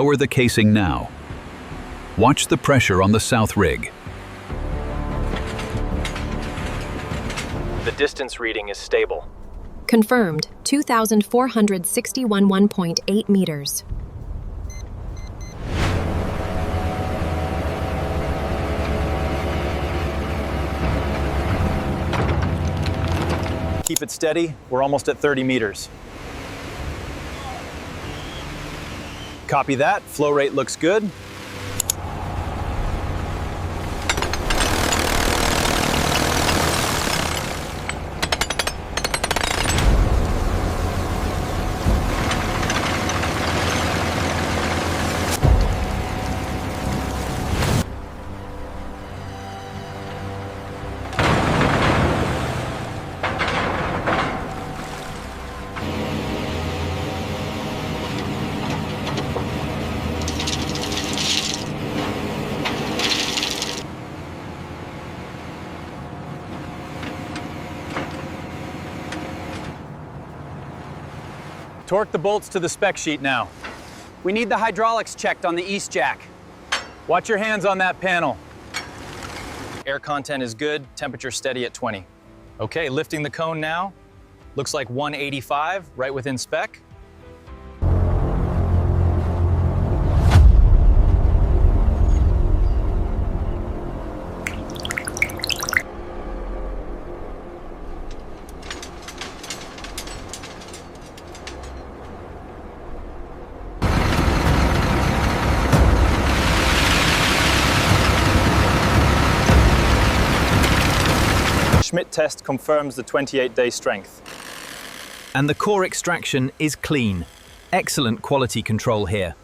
Lower the casing now. Watch the pressure on the south rig. The distance reading is stable. Confirmed, 2,461.8 meters. Keep it steady, we're almost at 30 meters. Copy that, flow rate looks good. Torque the bolts to the spec sheet now. We need the hydraulics checked on the east jack. Watch your hands on that panel. Air content is good, temperature steady at 20. Okay, lifting the cone now. Looks like 185, right within spec. Schmidt test confirms the 28-day strength. And the core extraction is clean. Excellent quality control here.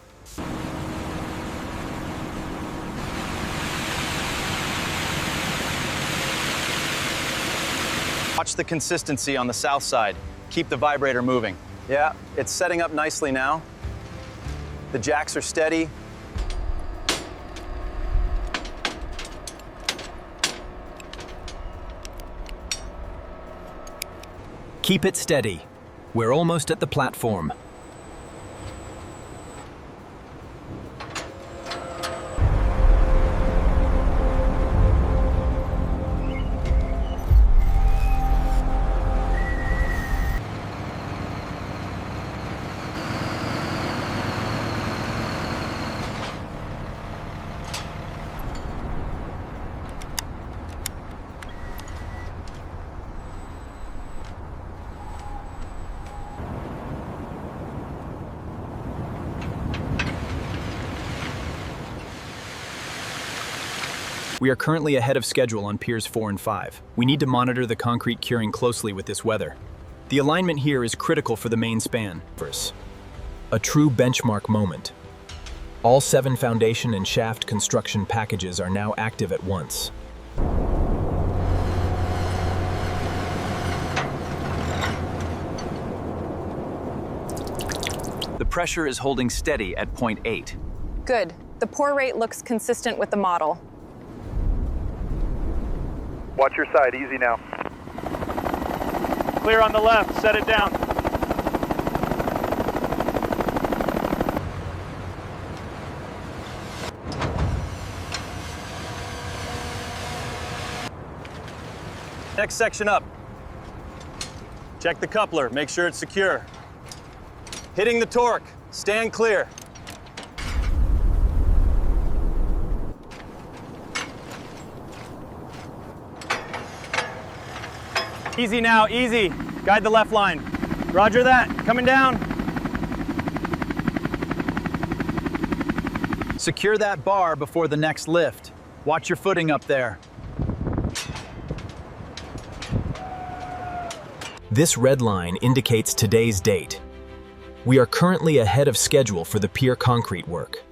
Watch the consistency on the south side. Keep the vibrator moving. Yeah, it's setting up nicely now. The jacks are steady. Keep it steady. We're almost at the platform. We are currently ahead of schedule on Piers 4 and 5. We need to monitor the concrete curing closely with this weather. The alignment here is critical for the main span. A true benchmark moment. All 7 foundation and shaft construction packages are now active at once. The pressure is holding steady at 0.8. Good. The pour rate looks consistent with the model. Watch your side, easy now. Clear on the left, set it down. Next section up. Check the coupler, make sure it's secure. Hitting the torque, stand clear. Easy now, easy. Guide the left line. Roger that, coming down. Secure that bar before the next lift. Watch your footing up there. This red line indicates today's date. We are currently ahead of schedule for the pier concrete work.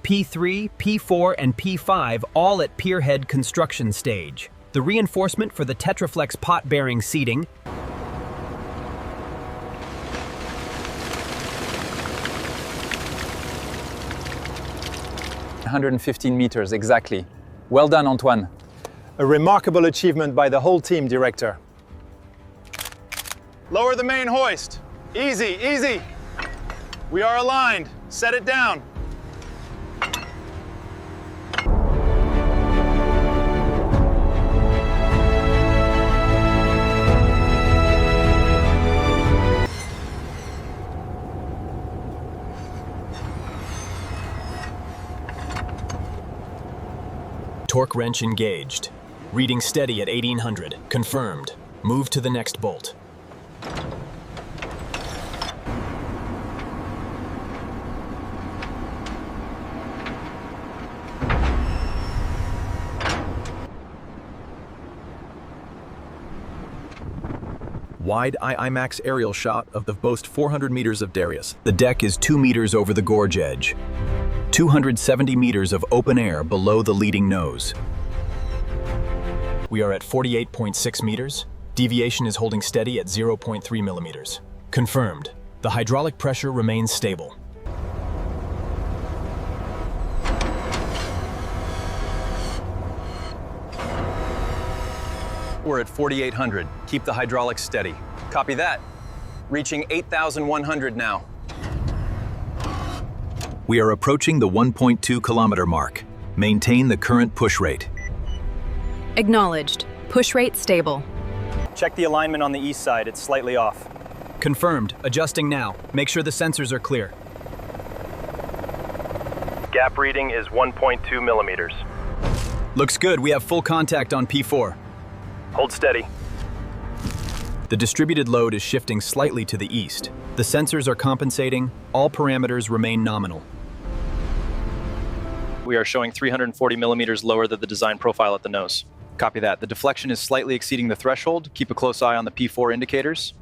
P3, P4, and P5 all at pier head construction stage. The reinforcement for the Tetraflex pot-bearing seating 115 meters, exactly. Well done, Antoine. A remarkable achievement by the whole team, Director. Lower the main hoist. Easy, easy. We are aligned. Set it down. Torque wrench engaged. Reading steady at 1800. Confirmed. Move to the next bolt. Wide-eye IMAX aerial shot of the boast 400 meters of Darius. The deck is 2 meters over the gorge edge. 270 meters of open air below the leading nose. We are at 48.6 meters. Deviation is holding steady at 0.3 millimeters. Confirmed. The hydraulic pressure remains stable. We're at 4,800. Keep the hydraulics steady. Copy that. Reaching 8,100 now. We are approaching the 1.2 kilometer mark. Maintain the current push rate. Acknowledged. Push rate stable. Check the alignment on the east side. It's slightly off. Confirmed. Adjusting now. Make sure the sensors are clear. Gap reading is 1.2 millimeters. Looks good. We have full contact on P4. Hold steady. The distributed load is shifting slightly to the east. The sensors are compensating. All parameters remain nominal. We are showing 340 millimeters lower than the design profile at the nose. Copy that. The deflection is slightly exceeding the threshold. Keep a close eye on the P4 indicators.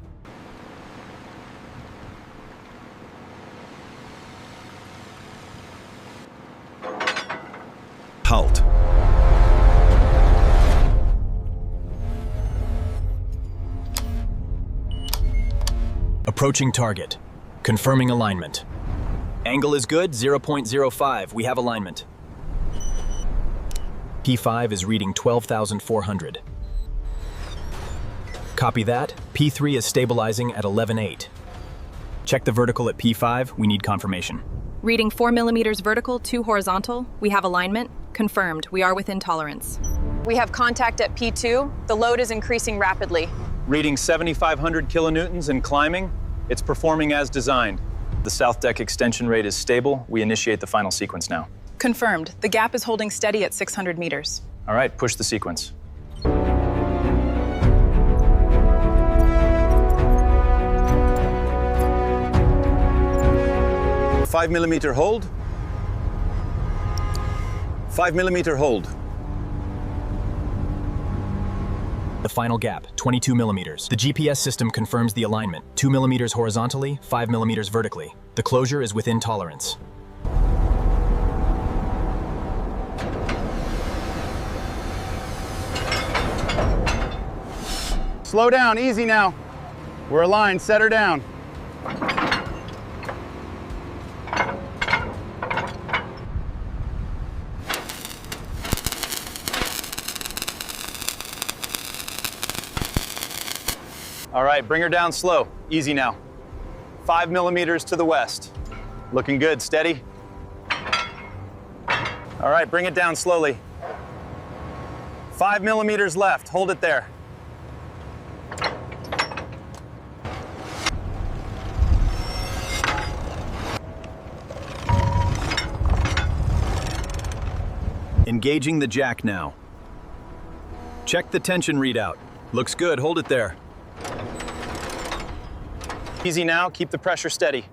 Halt. Approaching target. Confirming alignment. Angle is good, 0.05. We have alignment. P5 is reading 12,400. Copy that. P3 is stabilizing at 11.8. Check the vertical at P5. We need confirmation. Reading 4 millimeters vertical, 2 horizontal. We have alignment. Confirmed. We are within tolerance. We have contact at P2. The load is increasing rapidly. Reading 7,500 kilonewtons and climbing. It's performing as designed. The south deck extension rate is stable. We initiate the final sequence now. Confirmed. The gap is holding steady at 600 meters. All right, push the sequence. Five millimeter hold. 5 millimeter hold. The final gap, 22 millimeters. The GPS system confirms the alignment, 2 millimeters horizontally, 5 millimeters vertically. The closure is within tolerance. Slow down, easy now. We're aligned, set her down. All right, bring her down slow. Easy now. 5 millimeters to the west. Looking good, steady. All right, bring it down slowly. 5 millimeters left, hold it there. Engaging the jack now. Check the tension readout. Looks good, hold it there. Easy now, keep the pressure steady.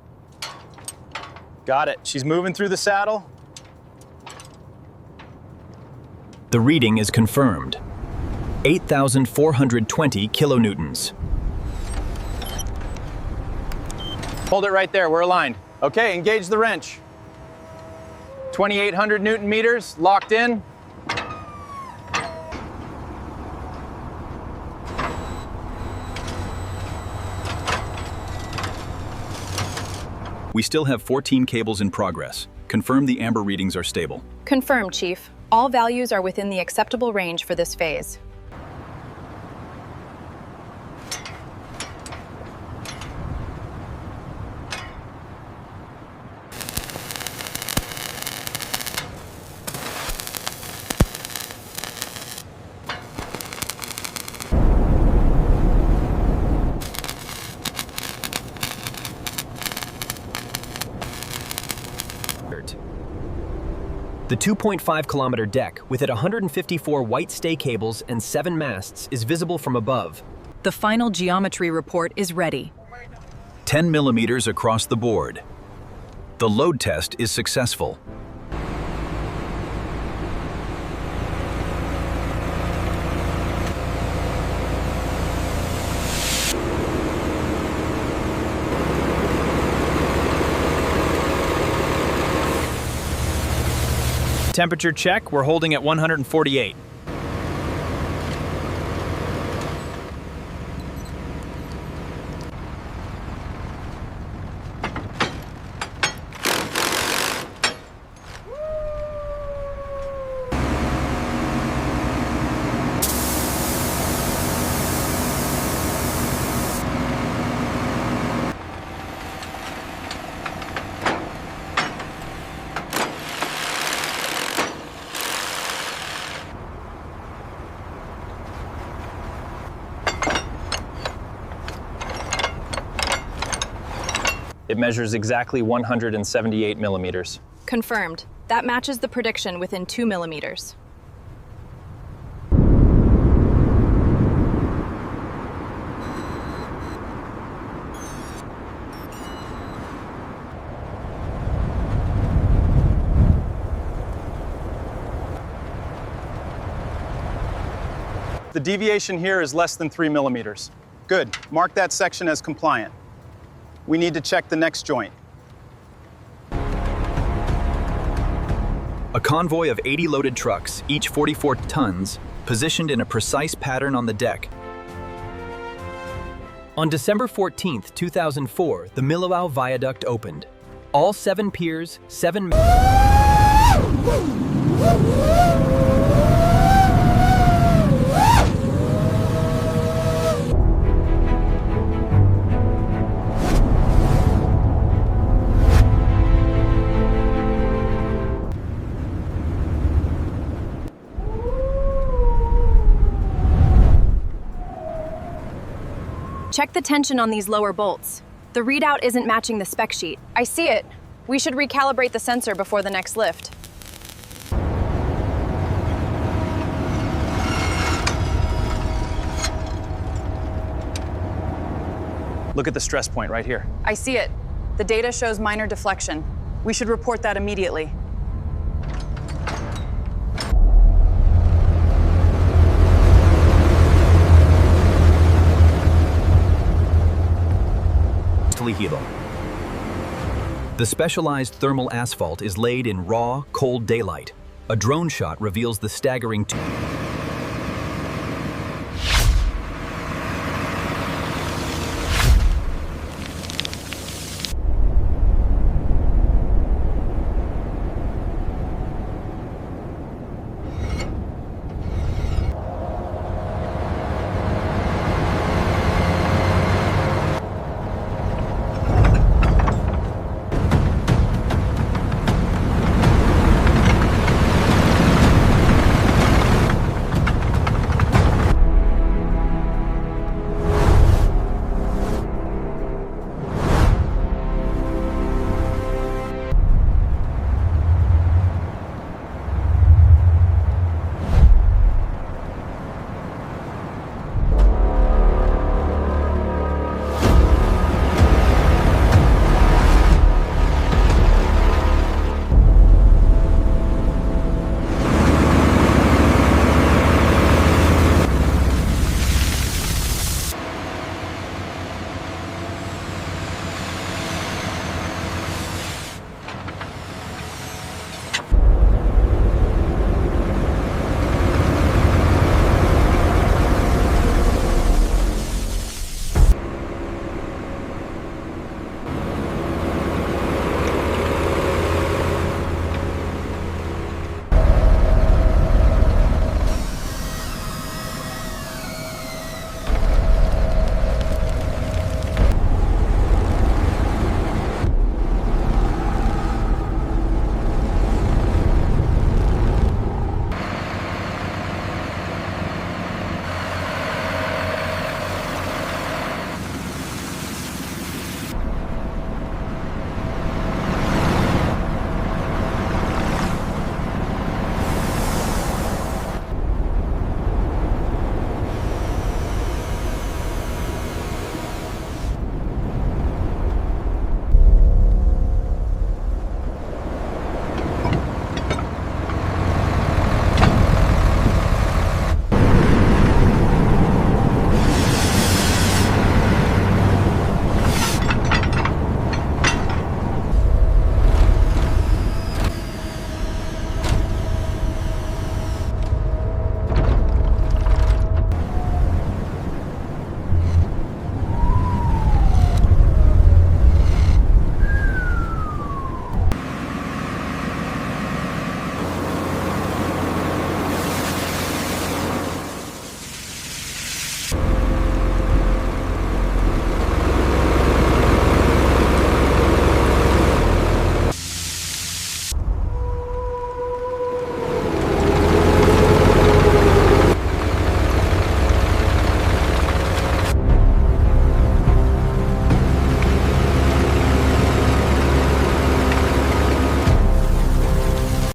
Got it, she's moving through the saddle. The reading is confirmed. 8,420 kilonewtons. Hold it right there, we're aligned. Okay, engage the wrench. 2,800 Newton meters, locked in. We still have 14 cables in progress. Confirm the amber readings are stable. Confirmed, Chief. All values are within the acceptable range for this phase. The 2.5-kilometer deck, with its 154 white stay cables and 7 masts, is visible from above. The final geometry report is ready. 10 millimeters across the board. The load test is successful. Temperature check, we're holding at 148. It measures exactly 178 millimeters. Confirmed. That matches the prediction within 2 millimeters. The deviation here is less than 3 millimeters. Good. Mark that section as compliant. We need to check the next joint. A convoy of 80 loaded trucks, each 44 tons, positioned in a precise pattern on the deck. On December 14, 2004, the Millau Viaduct opened. All 7 piers, 7... Check the tension on these lower bolts. The readout isn't matching the spec sheet. I see it. We should recalibrate the sensor before the next lift. Look at the stress point right here. I see it. The data shows minor deflection. We should report that immediately. The specialized thermal asphalt is laid in raw, cold daylight. A drone shot reveals the staggering